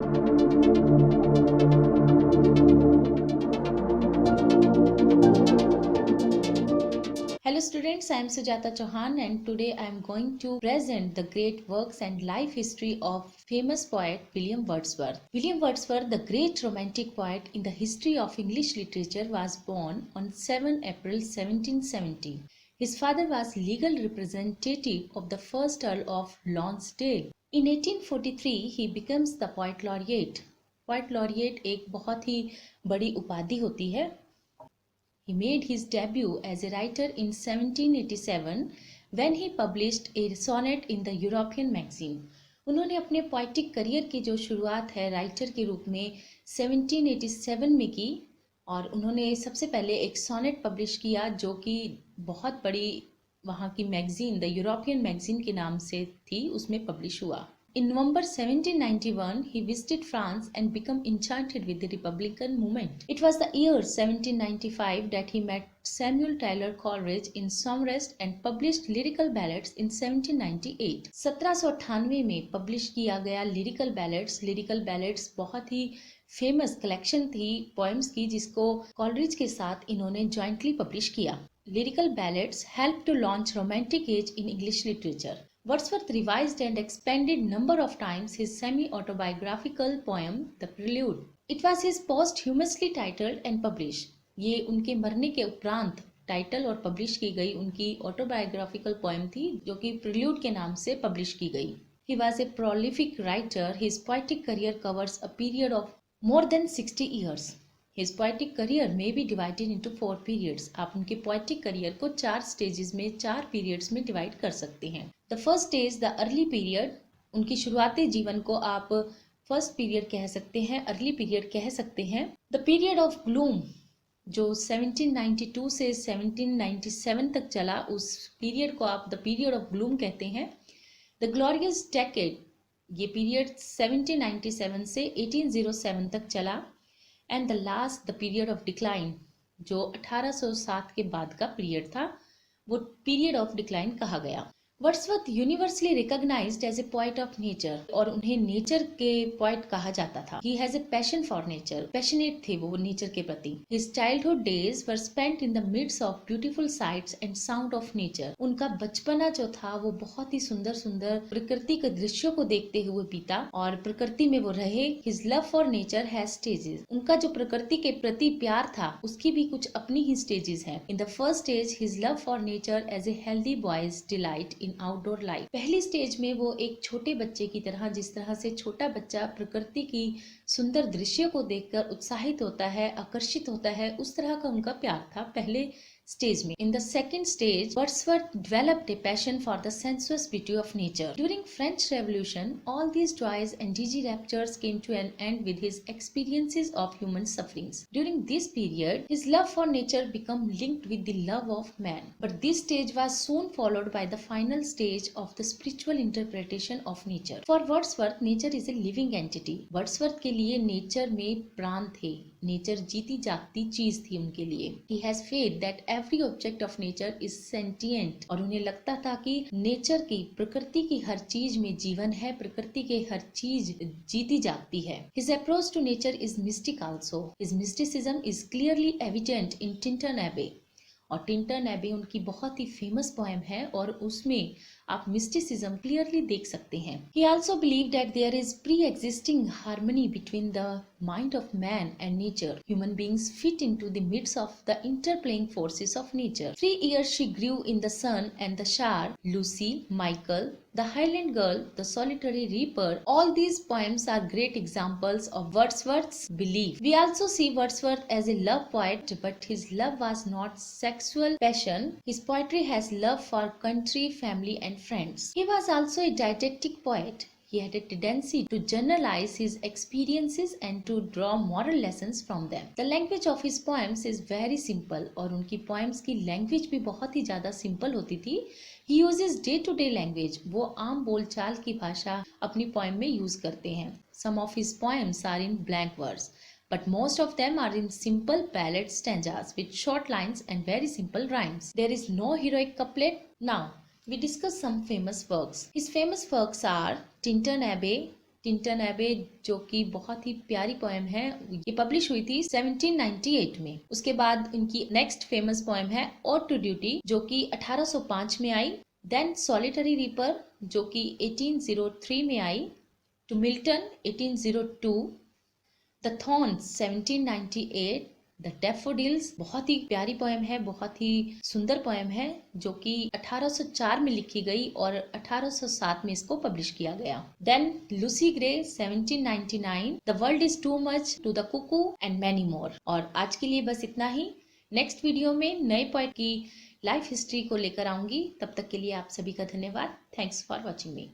Hello students, I am Sujata Chauhan and today I am going to present the great works and life history of famous poet William Wordsworth. William Wordsworth, the great romantic poet in the history of English literature, was born on 7 April 1770. His father was legal representative of the first Earl of Lonsdale. In 1843 he becomes the poet laureate. Poet laureate एक बहुत ही बड़ी उपाधि होती है. He made his debut as a writer in 1787 when he published a sonnet in the European magazine. उन्होंने अपने poetic career की जो शुरुआत है राइटर के रूप में 1787 में की और उन्होंने सबसे पहले एक सोनेट पब्लिश किया जो कि बहुत बड़ी वहाँ की मैगजीन द यूरोपियन मैगजीन के नाम से थी, उसमें पब्लिश हुआ. In November 1791, he visited France and became enchanted with the Republican movement. It was the year 1795 that he met Samuel Taylor Coleridge in Somerset and published lyrical ballads in 1798. 1798 में publish किया गया lyrical ballads बहुत ही famous collection थी poems की जिसको Coleridge के साथ इन्होंने जॉइंटली पब्लिश किया. Lyrical ballads helped to launch romantic age in English literature. Wordsworth revised and expanded number of times his semi-autobiographical poem, The Prelude. It was his posthumously titled and published. ये उनके मरने के उपरांत title और publish की गई उनकी autobiographical poem थी जो कि प्रिल्यूड के नाम से पब्लिश की गई. He was a prolific writer. His poetic career covers a period of more than 60 years. His poetic career may be divided into 4 periods. आप उनके poetic career को 4 stages में 4 periods में divide कर सकते हैं. The first stage, the early period, उनकी शुरुआती जीवन को आप first period कह सकते हैं, early period कह सकते हैं. The period of gloom, जो 1792 से 1797 तक चला, उस period को आप the period of gloom कहते हैं. The glorious decade, ये period 1797 से 1807 तक चला. And the last the period of decline, जो 1807 के बाद का पीरियड था, वो पीरियड ऑफ डिक्लाइन कहा गया. Wordsworth universally recognised as a poet of nature, और उन्हें नेचर के पोएट कहा जाता था. He has a passion for nature, passionate थे वो नेचर के प्रति. His childhood days were spent in the midst of beautiful sights and sound of nature. उनका बचपना जो था वो बहुत ही सुंदर सुंदर प्रकृति के दृश्यों को देखते हुए बीता और प्रकृति में वो रहे. His love for nature has stages. उनका जो प्रकृति के प्रति प्यार था उसकी भी कुछ अपनी ही स्टेजेस हैं. In the first stage his love for nature as a healthy boy's delight in outdoor life. पहली स्टेज में वो एक छोटे बच्चे की तरह, जिस तरह से छोटा बच्चा प्रकृति की सुंदर दृश्य को देखकर उत्साहित होता है, आकर्षित होता है, उस तरह का उनका प्यार था पहले स्टेज में. In the second stage Wordsworth developed A passion for the sensuous beauty of nature. During French revolution all these joys and dizzy raptures came to an end with his experiences of human sufferings. During this period his love for nature became linked with the love of man, but this stage was soon followed by the final stage of the spiritual interpretation of nature. For Wordsworth nature is a living entity. Wordsworth के लिए nature में प्राण थे, nature जीती जागती चीज थी उनके लिए. He has faith that every object of nature is sentient, और उन्हें लगता था कि नेचर की, प्रकृति की हर चीज में जीवन है, प्रकृति के हर चीज जीती जागती है. His approach to nature is mystic also. His mysticism is clearly evident in Tintern Abbey. और टिंटन एबे उनकी बहुत ही फेमस पोएम है और उसमें आप मिस्टिसिज्म क्लियरली देख सकते हैं. He also believed that there is pre-existing harmony between the mind of man and nature. Human beings fit into the midst of the interplaying forces of nature. 3 years she grew in the sun and the shower. Lucy, Michael, the Highland Girl, the Solitary Reaper. All these poems are great examples of Wordsworth's belief. We also see Wordsworth as a love poet, but his love was not sexual passion. His poetry has love for country, family and friends. He was also a didactic poet. He had a tendency to generalize his experiences and to draw moral lessons from them. The language of his poems is very simple, और उनकी poems की language भी बहुत ही ज़्यादा simple होती थी. He uses day-to-day language. वो आम बोलचाल की भाषा अपनी poem में use करते हैं. Some of his poems are in blank verse, but most of them are in simple ballad stanzas with short lines and very simple rhymes. There is no heroic couplet. Now, we discuss some famous works. His famous works are Tintern Abbey, Tintern एबे, जो कि बहुत ही प्यारी poem है। ये publish हुई थी 1798 में। उसके बाद इनकी नेक्स्ट फेमस पोएम है ऑड टू ड्यूटी, जो कि 1805 में आई। देन सॉलिटरी रीपर, जो कि 1803 में आई। To Milton 1802, the Thorns 1798, the Daffodils बहुत ही प्यारी पोएम है, बहुत ही सुंदर पोएम है, जो कि 1804 में लिखी गई और 1807 में इसको पब्लिश किया गया। Then Lucy Gray 1799, the world is too much, to the cuckoo and many more. और आज के लिए बस इतना ही। नेक्स्ट वीडियो में नए पोएट की लाइफ हिस्ट्री को लेकर आऊंगी। तब तक के लिए आप सभी का धन्यवाद। Thanks for watching me.